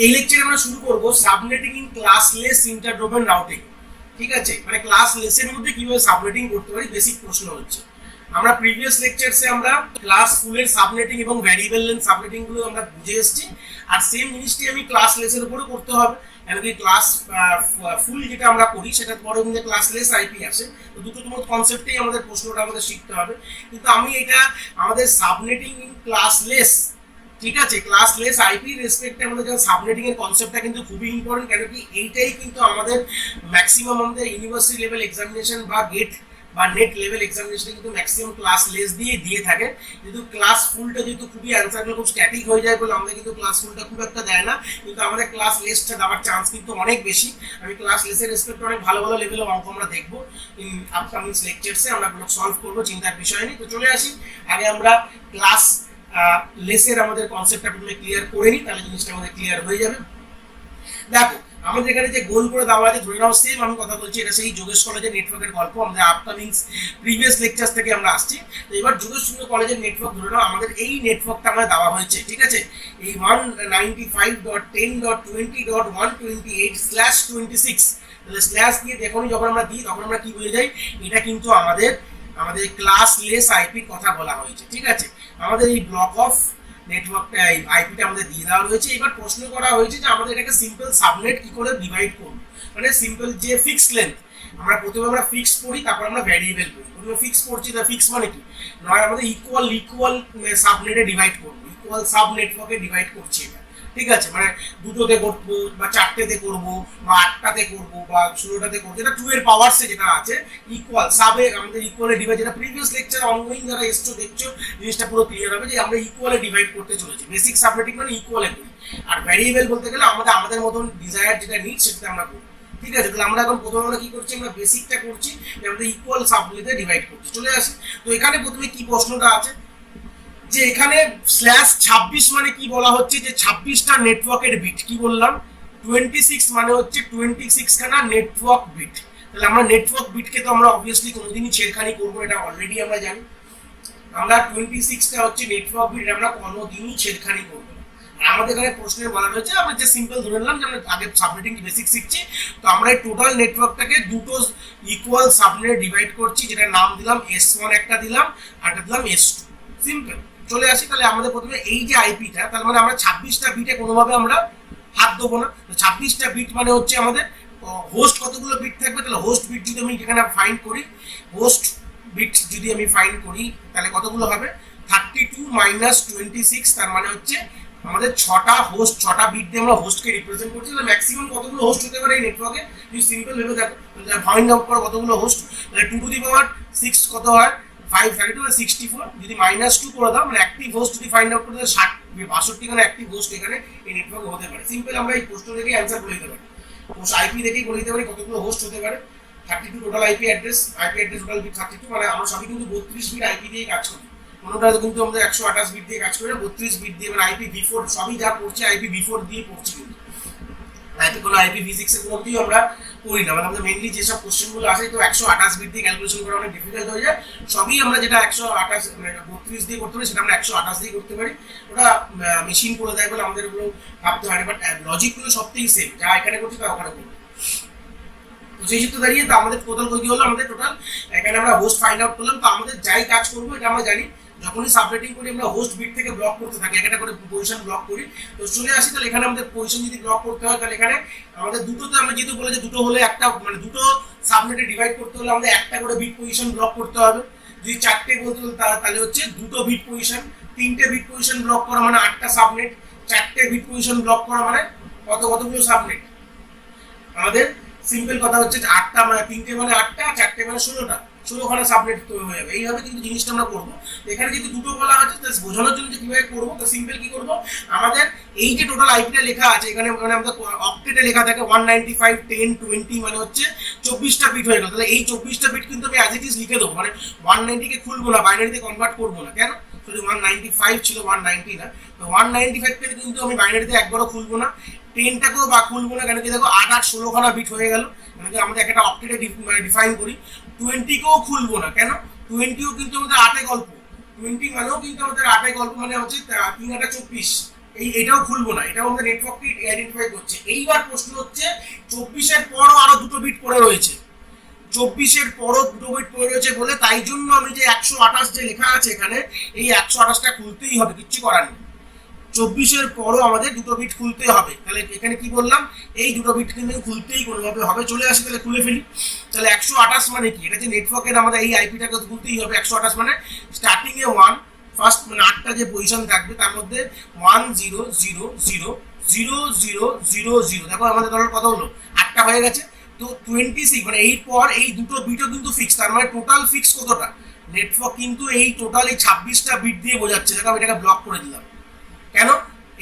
এই লেকচারে আমরা শুরু করব সাবনেটিং ইন ক্লাসলেস ইন্টারডোমেন রাউটিং। ঠিক আছে, মানে ক্লাসলেসের মধ্যে কিভাবে সাবনেটিং করতে পারি বেসিক প্রশ্ন হচ্ছে। আমরা প্রিভিয়াস লেকচারসে আমরা ক্লাস ফুলের সাবনেটিং এবং ভ্যারিয়েবল লেন্থ সাবনেটিং গুলো আমরা বুঝে এসেছি, আর সেম জিনিসটি আমি ক্লাসলেসের উপরেও করতে হবে। কেন কি ক্লাস ফুল যেটা আমরা করি সেটা পরে কিন্তু ক্লাসলেস আইপি আসে, তো দুটো তোমার কনসেপ্টেই আমাদের প্রশ্নটা আমাদের শিখতে হবে। কিন্তু আমি এটা আমাদের সাবনেটিং ইন ক্লাসলেস, ঠিক আছে, ক্লাসলেস আইপি রেসপেক্টে আমাদের যখন সাবনেটিং এর কনসেপ্টটা কিন্তু খুবই ইম্পর্টেন্ট। কেন কি এইটাই কিন্তু আমাদের ম্যাক্সিমাম আমাদের ইউনিভার্সিটি লেভেল এক্সামিনেশন বা গেট বা নেট লেভেল এক্সামিনেশন কিন্তু ম্যাক্সিমাম ক্লাস লেস দিয়ে থাকে। কিন্তু ক্লাস ফুলটা যেহেতু খুবই অ্যান্সারগুলো খুব স্ট্যাটিক হয়ে যায় বলে আমাদের কিন্তু ক্লাস ফুলটা খুব একটা দেয় না, কিন্তু আমাদের ক্লাস লেসটা দেওয়ার চান্স কিন্তু অনেক বেশি। আমি ক্লাস লেসের রেসপেক্টে অনেক ভালো ভালো লেভেলের অঙ্ক আমরা দেখবো আপকামিং লেকচারসে, আমরা সলভ করবো, চিন্তার বিষয় নেই। তো চলে আসি, আগে আমরা ক্লাস লেসের আমাদের কনসেপ্টটা প্রথমে ক্লিয়ার করে নিই, তাহলে জিনিসটা আমাদের ক্লিয়ার হয়ে যাবে। দেখো আমাদের এখানে যে গোল করে দেওয়া আছে, ধরে নাও সেম আমি কথা বলছি, এটা সেই যোগেশ কলেজের নেটওয়ার্কের গল্প, আমাদের আপকামিং প্রিভিয়াস লেকচার থেকে আমরা আসছি। তো এবার যোগেশ কলেজের নেটওয়ার্ক ধরে নাও আমাদের এই নেটওয়ার্কটা আমাদের দেওয়া হয়েছে, ঠিক আছে, এই 195.10.20.128/26, তাহলে স্ল্যাশ দিয়ে দেখুন যখন আমরা দিই তখন আমরা কি বুঝে যাই, এটা কিন্তু আমাদের ক্লাসলেস আইপির কথা বলা হয়েছে। ঠিক আছে, আমাদের এই ব্লক অফ নেটওয়ার্কটা এই আইপিটা আমাদের দিয়ে দেওয়া রয়েছে। এবার প্রশ্ন করা হয়েছে যে আমাদের এটাকে সিম্পল সাবনেট কি করে ডিভাইড করব, মানে সিম্পল যে ফিক্সড লেন্থ, আমরা প্রথমে আমরা ফিক্স করি, তারপর আমরা ভ্যারিয়েবল করি। প্রথমে ফিক্স করছি, তা ফিক্স মানে কি, নয় আমাদের ইকুয়াল সাবনেটে ডিভাইড করবো, ইকুয়াল সাব নেটওয়ার্কে ডিভাইড করছি এটা। ঠিক আছে, মানে দুটোতে করবো বা চারটেতে করবো বা আটটাতে করবো বা 16টাতে করবো, যেটা 2 এর পাওয়ারসে যেটা আছে ইকুয়াল সাবে আমাদের ইকুয়ালে ডিভাইড, যেটা প্রিভিয়াস লেকচার অনগোয়িং যারা এসছো দেখছো জিনিসটা পুরো ক্লিয়ার হবে যে আমরা ইকুয়ালে ডিভাইড করতে চলেছি। বেসিক সাবনেটিং মানে ইকুয়ালে করি, আর ভ্যারিয়েবল বলতে গেলে আমাদের মতন ডিজায়ার যেটা নিড সেটা আমরা করি। ঠিক আছে, তাহলে আমরা এখন প্রথমে আমরা কি করছি, আমরা বেসিকটা করছি, আমাদের ইকুয়াল সাবনেটে ডিভাইড করছি। চলে আসি, তো এখানে প্রথমে কি প্রশ্নটা আছে যে এখানে /26 মানে কি বলা হচ্ছে, যে 26টা নেটওয়ার্কের বিট, কি বললাম 26 মানে হচ্ছে 26 খানা নেটওয়ার্ক বিট। তাহলে আমরা নেটওয়ার্ক বিটকে তো আমরা অবভিয়াসলি কোনোদিনই ছেড়খানি করবো, এটা অলরেডি আমরা জানি। আমরা 26টা হচ্ছে নেটওয়ার্ক বিট, আমরা কোনোদিনই ছেড়খানি করবো। আমাদের এখানে প্রশ্নে বলা রয়েছে, আমরা যে সিম্পল ধরে নিলাম যে আমরা আগে সাবনেটিং বেসিক শিখছি, তো আমরা এই টোটাল নেটওয়ার্কটাকে দুটো ইকুয়াল সাবনেটে ডিভাইড করছি, যেটা নাম দিলাম S1 একটা দিলাম, আর একটা দিলাম S2, সিম্পল। চলে আসি, তাহলে আমাদের প্রথমে এই যে আইপিটা, তার মানে আমরা 26টা বিটে কোনোভাবে আমরা হাত দেবো না। 26টা বিট মানে হচ্ছে আমাদের হোস্ট কতগুলো বিট থাকবে, তাহলে হোস্ট বিট যদি আমি এখানে ফাইন্ড করি, হোস্ট বিট যদি আমি ফাইন্ড করি তাহলে কতগুলো হবে, 32 - 26, তার মানে হচ্ছে আমাদের 6টা হোস্ট, 6টা বিট দিয়ে আমরা হোস্টকে রিপ্রেজেন্ট করছি। তাহলে ম্যাক্সিমাম কতগুলো হোস্ট হতে পারে এই নেটওয়ার্কে, যদি সিম্পল ভেবে দেখো, তাহলে ফাইন্ড আউট করো কতগুলো হোস্ট, তাহলে 2⁻6 কত হয়, 532 64, যদি -2 করে দাও, মানে অ্যাক্টিভ হোস্ট যদি ফাইন্ড আউট করতে 62 খানা অ্যাক্টিভ হোস্ট এখানে এই নেটওয়ার্কে হতে পারে। সিম্পল আমরা এই প্রশ্ন থেকেই অ্যান্সার বলে দিতে পারি, হোস্ট আইপি দেখেই বলে দিতে পারি কতগুলো হোস্ট হতে পারে। 32 total IP address total bit 32, মানে আমরা সবই কিন্তু 32 বিট আইপি দিয়ে কাজ করি, কোনোটা কিন্তু আমাদের 128 বিট দিয়ে কাজ করি না, 32 বিট দিয়ে, মানে IPv4 সবই যা পড়ছে IPv4 দিয়ে পড়ছি, কিন্তু কোনো IPv6 এর মধ্যেই আমরা করি না। মানে আমাদের মেইনলি যেসব কোশ্চেনগুলো আসে তো 128 বিট দিয়ে ক্যালকুলেশন করা অনেক ডিফিকাল্ট হয়ে যায়, সবই আমরা যেটা 128 মানে 32 দিয়ে করতে পারি সেটা আমরা 128 দিয়ে করতে পারি, ওটা মেশিন করে দেয় বলে আমাদের ওগুলো ভাবতে হয় না, বাট লজিকগুলো সবটাই সেম, যা এখানে করছি তা ওখানে করবো। তো সেই সূত্রে দাঁড়িয়ে তো আমাদের টোটাল কি হলো, আমাদের টোটাল এখানে আমরা হোস্ট ফাইন্ড আউট করলাম। তো আমাদের যাই কাজ করবো এটা আমরা জানি, যখনই সাবনেটিং করি আমরা হোস্ট বিট থেকে ব্লক করতে থাকি, একটা করে পজিশন ব্লক করি। তো চলে আসি, তাহলে এখানে আমাদের পজিশন যদি ব্লক করতে হয়, তাহলে এখানে আমাদের দুটোতে, আমরা যেহেতু বলে যে দুটো হলে একটা, মানে দুটো সাবনেটে ডিভাইড করতে হলে আমাদের একটা করে বিট পজিশন ব্লক করতে হবে। যদি 4টে বলতে তাহলে হচ্ছে 2টো বিট পজিশন, 3টে বিট পজিশন ব্লক করা মানে 8টা সাবনেট, 4টে বিট পজিশন ব্লক করা মানে কতগুলো সাবনেট, আমাদের সিম্পল কথা হচ্ছে 8টা, মানে 3টে মানে 8টা, 4টে মানে 16টা, 16খানা সাবনেট তৈরি হয়ে যাবে। এইভাবে কিন্তু জিনিসটা আমরা করবো। এখানে যদি দুটো বলা আছে, বোঝানোর জন্য যে কিভাবে করবো, তো সিম্পল কি করবো, আমাদের এই যে টোটাল আইপিটা লেখা আছে এখানে, মানে আমাদের অক্টেটে লেখা থাকে 195 10 20, মানে হচ্ছে 24টা বিট হয়ে গেল। তাহলে এই 24টা বিট কিন্তু আমি অ্যাজ ইট ইজ লিখে দেবো, মানে 190 কে খুলবো না, বাইনারিতে কনভার্ট করবো না। কেন, যদি 195 ছিল 190 না, তো 195 কে কিন্তু আমি বাইনারিতে একবারও খুলবো না, 10টাকেও বা খুলবো না। কেন কি দেখো 8 8 16খানা বিট হয়ে গেল, মানে আমাদের একটা অক্টেটে ডিফাইন করি। 20কেও খুলবো না, কেন, 20ও কিন্তু আমাদের 8এ গল্প, 20 মানেও কিন্তু আমাদের 8এ গল্প, মানে হচ্ছে 3 8 24, এটাও খুলবো না, এটাও আমাদের নেটওয়ার্ককে আইডেন্টিফাই করছে। এইবার প্রশ্ন হচ্ছে 24-এর পরও আরো দুটো বিট পড়ে রয়েছে, 24-এর পরও দুটো বিট পড়ে রয়েছে বলে তাই জন্য আমি যে 128 যে লেখা আছে এখানে, এই 128টা খুলতেই হবে, কিচ্ছু করার নেই। 24-এর পরও আমাদের দুটো বিট খুলতে হবে। তাহলে এখানে কি বললাম, এই দুটো বিট কিন্তু খুলতেই কোনোভাবে হবে। চলে আসি, তাহলে খুলে ফেলি। তাহলে 128 মানে কি, এটা যে নেটওয়ার্কের আমাদের এই আইপিটাকে খুলতেই হবে। 128 মানে স্টার্টিং এ 1, ফার্স্ট মানে 8টা যে পজিশন থাকবে তার মধ্যে 1 0 0 0 0 0 0 0, দেখো আমাদের ধরো কত হলো, 8টা হয়ে গেছে। তো 26 মানে এই পর এই দুটো বিটও কিন্তু ফিক্স, তার মানে টোটাল ফিক্স কতটা, নেটওয়ার্ক কিন্তু এই টোটাল এই 26টা বিট দিয়ে বোঝাচ্ছে। দেখো আমি এটাকে ব্লক করে দিলাম, কেন,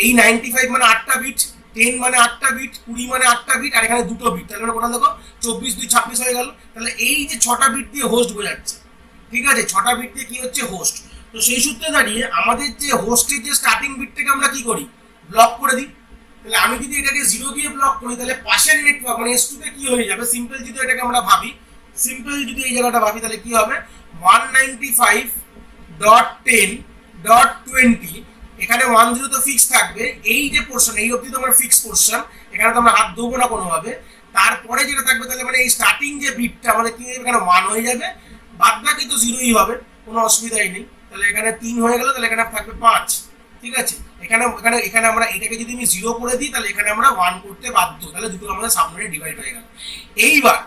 এই 95 মানে 8টা বিট, 10 মানে 8টা বিট, 20 মানে 8টা বিট, আর এখানে দুটো বিট, তাহলে মানে কোথাও দেখো 24 2 26 হয়ে গেল। তাহলে এই যে 6টা বিট দিয়ে হোস্ট বোঝাচ্ছে, ঠিক আছে, 6টা বিট দিয়ে কি হচ্ছে, হোস্ট। তো সেই সূত্রে দাঁড়িয়ে আমাদের যে হোস্টের যে স্টার্টিং বিটটাকে আমরা কি করি, ব্লক করে দিই। তাহলে আমি যদি এটাকে 0 দিয়ে ব্লক করি, তাহলে পাশের নেটওয়ার্ক মানে S2 তে কি হয়ে যাবে, সিম্পল যদি এটাকে আমরা ভাবি, সিম্পল যদি এই জায়গাটা ভাবি, তাহলে কি হবে 195.10.20, এখানে 10 তো ফিক্স থাকবে, এই যে পোরশন এই অবধি তো আমার ফিক্স পোরশন, এখানে তো আমরা হাত দেবো না কোনোভাবে। তারপরে যেটা থাকবে, তাহলে মানে এই স্টার্টিং যে বিটটা আমাদের কি এখানে 1 হয়ে যাবে, বাদ বাকি তো 0ই হবে, কোনো অসুবিধাই নেই। তাহলে এখানে 3 হয়ে গেল, তাহলে এখানে থাকবে 5, ঠিক আছে। এখানে এখানে এখানে আমরা এটাকে যদি আমি 0 করে দিই, তাহলে এখানে আমরা 1 করতে বাধ্য, তাহলে দুটো আমাদের সাবনেটে ডিভাইড হয়ে গেল। এইবার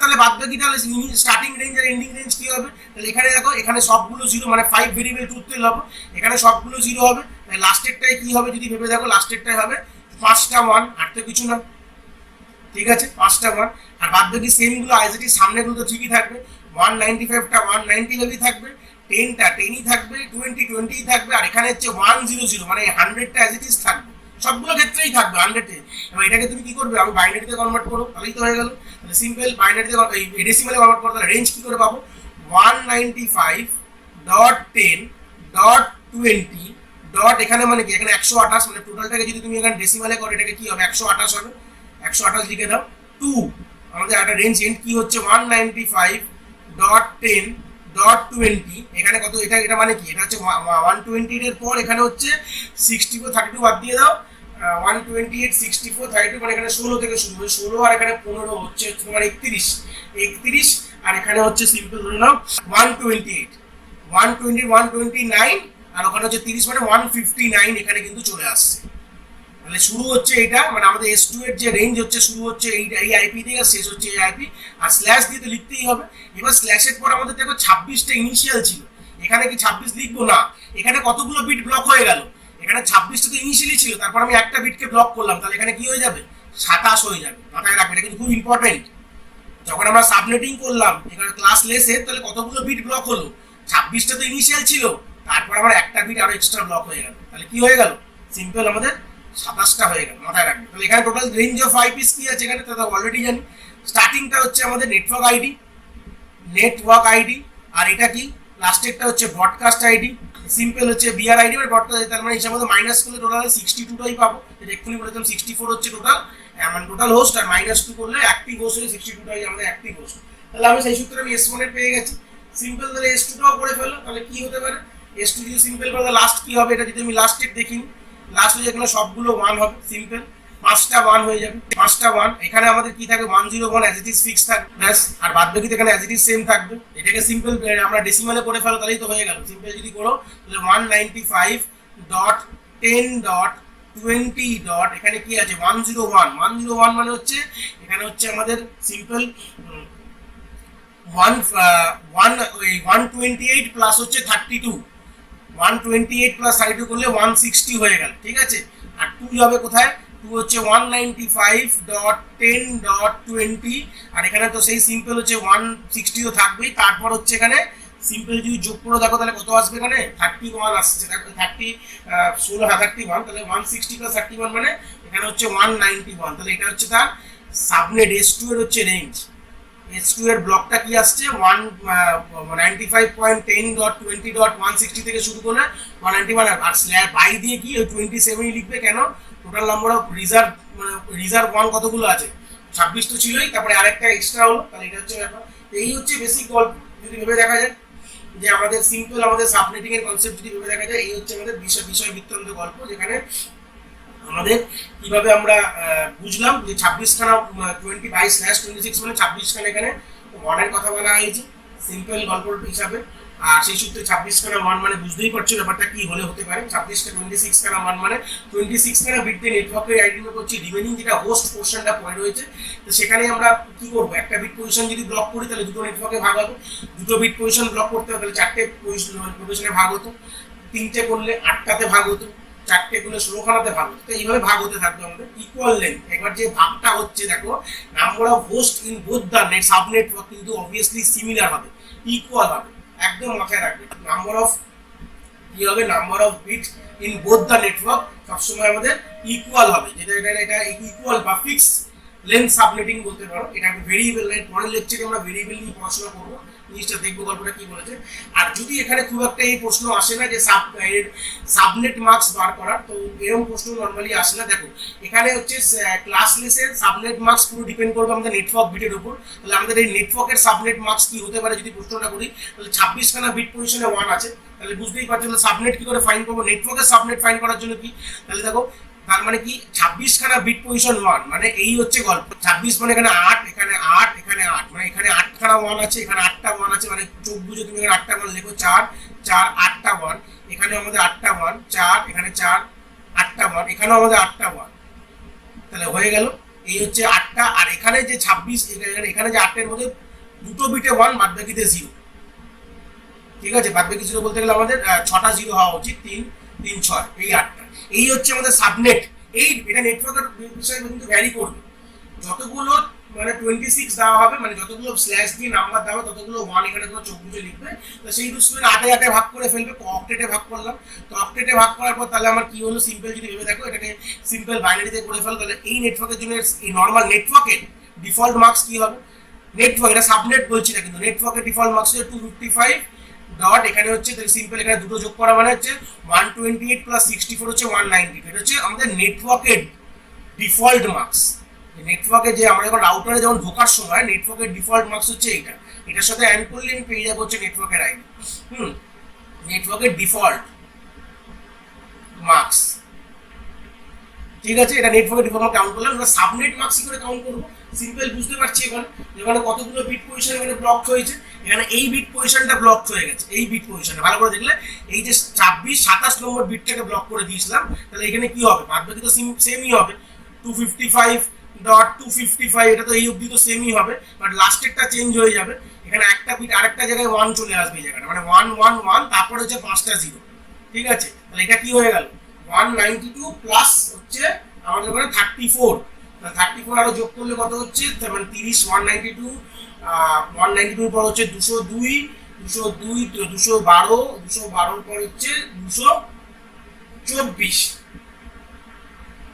তাহলে বাদ বাকি তাহলে স্টার্টিং রেঞ্জ আর এন্ডিং রেঞ্জ কি হবে, তাহলে এখানে দেখো এখানে সবগুলো 0 মানে 5 ভেরিয়েবল ট্রুথ টেবল হবে, এখানে সবগুলো 0 হবে। তাহলে লাস্টেরটাই কি হবে, যদি ভেবে দেখো লাস্টেরটাই হবে 5টা 1, আর তো কিছু না, ঠিক আছে, 5টা 1, আর বাদ বাকি সেম গুলো আইজিটি সামনেগুলো তো ঠিকই থাকবে, 195টা 190 ভাবেই থাকবে, 10টা 10ই থাকবে, 20 20ই থাকবে, আর এখানে হচ্ছে 100 মানে 100টা অ্যাজিটিস থাকবে, সবগুলো ক্ষেত্রেই থাকবে 100-এ। এবার এটাকে তুমি কি করবে, আমি বাইনারিতে কনভার্ট করো, তাহলেই তো হয়ে গেল। তাহলে সিম্পল বাইনারিতে এই ডেসিমালে কনভার্ট করো, তাহলে রেঞ্জ কি করে পাবো, 195.10.20 ডট, এখানে মানে কি, এখানে 128 মানে টোটালটাকে যদি তুমি এখানে ডেসিমালে করো, এটাকে কি হবে, 128 হবে, 128 লিখে দাও। 2 আমাদের একটা রেঞ্জ এন্ড কি হচ্ছে 195.10.20, এখানে কত, এটা মানে কি, এটা হচ্ছে 128 এর পর এখানে হচ্ছে 64 32 বাদ দিয়ে দাও, 128 64 32 মানে এখানে 16 থেকে শুরু হবে, 16 আর এখানে 15 হচ্ছে তোমার 31, আর এখানে হচ্ছে সিম্পল ধরে নাও 128 129, আর ওখানে হচ্ছে 30 মানে 159, এখানে কিন্তু চলে আসছে। তাহলে শুরু হচ্ছে এটা, মানে আমাদের S2 এর যে রেঞ্জ হচ্ছে শুরু হচ্ছে এই আইপি দিয়ে, শেষ হচ্ছে এই আইপি, আর স্ল্যাশ দিয়ে তো লিখতেই হবে। এবার স্ল্যাশের পর আমাদের দেখো 26টা ইনিশিয়াল ছিল, এখানে কি 26 লিখবো না, এখানে কতগুলো বিট ব্লক হয়ে গেল, এখানে 26টা তো ইনিশিয়ালি ছিল, তারপর আমি একটা বিটকে ব্লক করলাম, তাহলে এখানে কি হয়ে যাবে, 27 হয়ে যাবে। মাথায় রাখবে, এটা কিন্তু খুব ইম্পর্টেন্ট। যখন আমরা সাবনেটিং করলাম এখানে ক্লাসলেসে, তাহলে কতগুলো বিট ব্লক হলো, 26টা তো ইনিশিয়াল ছিল, তারপর আমার একটা বিট আরো এক্সট্রা ব্লক হয়ে গেল, তাহলে কি হয়ে গেল, সিম্পল আমাদের 27টা হয়ে গেল। মাথায় রাখবে, তাহলে এখানে টোটাল রেঞ্জ অফ আইপিস কি আছে এখানে, তো অলরেডি জানি। স্টার্টিংটা হচ্ছে আমাদের নেটওয়ার্ক আইডি, আর এটা কি, লাস্টেরটা হচ্ছে ব্রডকাস্ট আইডি, সিম্পল হচ্ছে বিআর আইডি মানে ব্রডকাস্ট, তার মানে হিসাবে মাইনাস করলে টোটাল 62টাই পাবো, এটা এক্ষুনি বলেছিলাম 64 হচ্ছে টোটাল, মানে টোটাল হোস্ট, আর -2 করলে অ্যাক্টিভ হোস্ট হয়ে 62টাই আমাদের অ্যাক্টিভ হোস্ট। তাহলে আমি সেই সূত্রে আমি S1 এর পেয়ে গেছি। সিম্পল, তাহলে S2টাও করে ফেলো, তাহলে কি হতে পারে, S2 যদি সিম্পল করে লাস্ট কি হবে, এটা যদি আমি লাস্টের দেখি, লাস্ট হয়ে যেখানে সবগুলো 1 হবে, সিম্পল 5টা 1 হয়ে যাবে, 5টা 1, এখানে আমাদের কি থাকবে 101 অ্যাজ ইট ইজ ফিক্স থাকবে, ব্যাস, আর বাদ বাকি এখানে অ্যাজ ইট ইজ সেম থাকবে। এটাকে সিম্পল আমরা ডেসিমালে করে ফেলো, তাহলেই তো হয়ে গেল। সিম্পল যদি করো, তাহলে 195.10.20 ডট, এখানে কি আছে 101 মানে হচ্ছে এখানে হচ্ছে আমাদের সিম্পল 128 প্লাস হচ্ছে 32, 128 প্লাস 32 করলে 160 হয়ে গেল, ঠিক আছে। আর 2 যাবে কোথায়, 2 হচ্ছে 195.10.20, আর এখানে তো সেই সিম্পল হচ্ছে 160 তো থাকবেই, তারপর হচ্ছে এখানে সিম্পল যদি যোগ করে দেখো তাহলে কত আসবে, এখানে 31 আসছে, দেখো 31, তাহলে 160 প্লাস 31 মানে এখানে হচ্ছে 191, তাহলে এটা হচ্ছে তার সাবনেট S2 এর হচ্ছে রেঞ্জ। S2 এর ব্লকটা কি আসছে 195.10.20.160 থেকে শুরু করে 191, আর স্ল্যাশ বাই দিয়ে কি 27 লিখবে, কেন, টোটাল নাম্বার অফ রিজার্ভ 1 কতগুলো আছে, 26 তো ছিলই, তারপরে আরেকটা এক্সট্রা হলো, তাহলে এটা হচ্ছে ব্যাপার। এই হচ্ছে বেসিক গল্প, যদি ভেবে দেখা যায়। যে আমাদের সিম্পল আমাদের সাবনেটিং এর কনসেপ্ট যদি ভেবে দেখা যায়, এই হচ্ছে আমাদের বিষয় বৃত্তান্ত গল্প, যেখানে আমাদের কিভাবে আমরা বুঝলাম যে 26খানা 20/26 মানে 26খানা এখানে ওয়ানের কথা বলা হয়েছে সিম্পল গল্প হিসাবে। আর সেই সূত্রে 26খানা ওয়ান মানে বুঝতেই পারছো ব্যাপারটা কি হলে হতে পারে। 26খানা ওয়ান মানে 26খানা বিট দিয়ে নেটওয়ার্কে আইডেন্টিফাই করছি রিমেনিং যেটা হোস্ট পোর্শনটা পড়ে রয়েছে। তো সেখানে আমরা কি করবো, একটা বিট পজিশন যদি ব্লক করি তাহলে দুটো নেটওয়ার্কে ভাগ হবে, দুটো বিট পজিশন ব্লক করতে হবে তাহলে 4টে পজিশনে ভাগ হতো, 3টে করলে 8টাতে ভাগ হতো, 4টে করলে 16খানাতে ভাগ হতো। তো এইভাবে ভাগ হতে থাকবে আমাদের ইকুয়াল লেন্থ। এবার যে ভাগটা হচ্ছে দেখো, number of host in both the net sub network কিন্তু অবভিয়াসলি সিমিলার হবে, ইকুয়াল হবে, একদম মাথায় রাখবে। নাম্বার অফ কি হবে, number of bit in both the network সবসময় আমাদের ইকুয়াল হবে, যেটা এটা ইকুয়াল বা ফিক্স লেন্থ সাবনেটিং বলতে পারো। এটা ভেরিয়েবল, পরের লেকচারে আমরা ভেরিয়েবল নিয়ে পড়াশোনা করবো, জিনিসটা দেখবো গল্পটা কি বলেছে। আর যদি এখানে খুব একটা এই প্রশ্ন আসে না যে সাবনেট মার্কস বার করার, তো এরকম প্রশ্ন নর্মালি আসে না। দেখো এখানে হচ্ছে ক্লাসলেসের সাবনেট মার্কস পুরো ডিপেন্ড করবে আমাদের নেটওয়ার্ক বিটের উপর। তাহলে আমাদের এই নেটওয়ার্কের সাবনেট মার্কস কি হতে পারে যদি প্রশ্নটা করি, তাহলে 26খানা বিট পজিশনে 1 আছে, তাহলে বুঝতেই পারছো সাবনেট কি করে ফাইন্ড করবো। নেটওয়ার্কের সাবনেট ফাইন্ড করার জন্য কি, তাহলে দেখো তার মানে কি 26খানা বিট পজিশন 1 মানে এই হচ্ছে গল্প। 26 মানে এখানে 8, এখানে 8, এখানে 8, মানে এখানে 8খানা 1 আছে, এখানে 8টা 1 আছে, মানে চোখ বুঝে তুমি এখানে 8টা 1 লেখো, 4 4 8টা 1, এখানে আমাদের 8টা 1, 4 এখানে 4 8টা 1, এখানেও আমাদের 8টা 1, তাহলে হয়ে গেল এই হচ্ছে 8টা। আর এখানে যে 26 এখানে যে 8টার মধ্যে দুটো বিটে 1, বাদ বাকিতে 0, ঠিক আছে। বাদ বাকি 0 বলতে গেলে আমাদের 6টা 0 হওয়া উচিত, 3 3 6, এই 8টা। এই হচ্ছে আমাদের সাবনেট। এটা নেটওয়ার্কের বিষয়ে কিন্তু ভ্যারি করবে, যতগুলো মানে 26 দেওয়া হবে, মানে যতগুলো স্ল্যাশ দিয়ে নাম্বার দেওয়া ততগুলো 1 এখানে কোনো চোখ বুঝে লিখবে। তো সেই রুসমের 8 ভাগ করে ফেলবে, অক্টেটে ভাগ করলাম। তো অক্টেটে ভাগ করার পর তাহলে আমার কি হলো, সিম্পল যদি ভেবে দেখো এটাকে সিম্পল বাইনারিতে করে ফেলো, তাহলে এই নেটওয়ার্কের জন্য এই নর্মাল নেটওয়ার্কের ডিফল্ট মার্কস কি হবে, নেটওয়ার্ক এটা সাবনেট বলছি না কিন্তু, নেটওয়ার্কের ডিফল্ট মার্কস হচ্ছে 255 ডট, এখানে হচ্ছে সিম্পল এখানে দুটো যোগ করা মানে হচ্ছে 128 প্লাস 64 হচ্ছে 192। এটা হচ্ছে আমাদের নেটওয়ার্কের ডিফল্ট মার্কস। নেটওয়ার্কে যে আমরা যখন রাউটারে যখন ঢোকার সময় নেটওয়ার্কের ডিফল্ট মার্কস হচ্ছে এইটা, এটার সাথে অ্যাড করলে আমি পেয়ে যাবো হচ্ছে নেটওয়ার্কের আইডি। নেটওয়ার্কের ডিফল্ট মার্কস, ঠিক আছে। এটা নেটওয়ার্কের ডিফল্ট কাউন্ট করলাম। এবার সাবনেট মার্কস কি করে কাউন্ট করবো, সিম্পল বুঝতে পারছি এখানে কতগুলো বিট পজিশন এখানে ব্লক হয়েছে। এখানে এই বিট পজিশনটা ব্লক হয়ে গেছে, এই বিট পজিশনে ভালো করে দেখলে এই যে 26 27 নম্বর বিটটাকে ব্লক করে দিয়েছিলাম, তাহলে এখানে কি হবে, বাদ বাকি তো সেমই হবে, 255.255, এটা তো এই অবধি তো সেমই হবে, বাট লাস্টেরটা চেঞ্জ হয়ে যাবে। এখানে একটা বিট আরেকটা জায়গায় 1 চলে আসবে, এই জায়গাটা মানে 1 1 1, তারপরে হচ্ছে 5টা 0, ঠিক আছে। তাহলে এটা কি হয়ে গেল, 192 প্লাস হচ্ছে আমাদের ওখানে 34, 34 আরো যোগ করলে কত হচ্ছে, মানে 30, 192 192 পর হচ্ছে 202, 202 212, 212 পর হচ্ছে 224,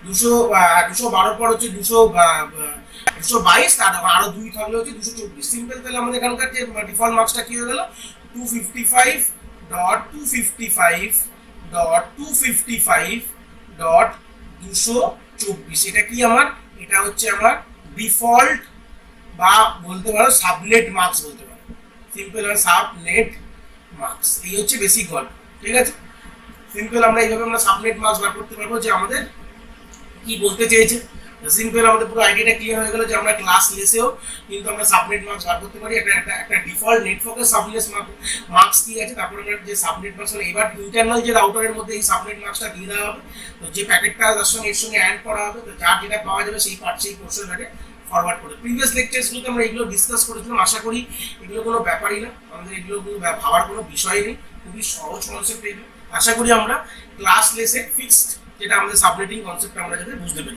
212 পর হচ্ছে 222, তার আরো 2 থাকলে হচ্ছে 224। সিম্পল। তাহলে আমাদের এখানকার যে ডিফল্ট মার্কসটা কি হয়ে গেল, 255.255.255.224। এটা কি আমার, এটা হচ্ছে আমার ডিফল্ট বা বলতে পারো সাবনেট মার্কস বলতে পারো, সিম্পল আর সাবনেট মার্কস। এই হচ্ছে বেসিক গল্প, ঠিক আছে। সিম্পল আমরা এইভাবে আমরা সাবনেট মার্কস বার করতে পারবো যে আমাদের কি বলতে চেয়েছে। সিম্পল আমাদের পুরো আইডিয়াটা ক্লিয়ার হয়ে গেল যে আমরা ক্লাসলেসেও কিন্তু আমরা সাবনেট মার্কস বার করতে পারি। একটা ডিফল্ট নেটওয়ার্কের সাবনেট মার্কস কি আছে, তারপরে আমরা যে সাবনেট মার্কস মানে এবার ইন্টারনাল যে রাউটারের মধ্যে এই সাবনেট মার্কসটা দিয়ে দেওয়া হবে। তো যে প্যাকেটটা তার সঙ্গে এর সঙ্গে অ্যাড করা হবে, তো যার যেটা পাওয়া যাবে সেই পোর্শনটাকে ফরওয়ার্ড করে। প্রিভিয়াস লেকচারসগুলোতে আমরা এগুলো ডিসকাস করেছিলাম, আশা করি এগুলো কোনো ব্যাপারই না, আমাদের এগুলো কোনো ভাবার কোনো বিষয় নেই, খুবই সহজ কনসেপ্ট এগুলো। আশা করি আমরা ক্লাসলেসে ফিক্সড যেটা আমাদের সাবনেটিং কনসেপ্ট আমরা যাতে বুঝতে পারি।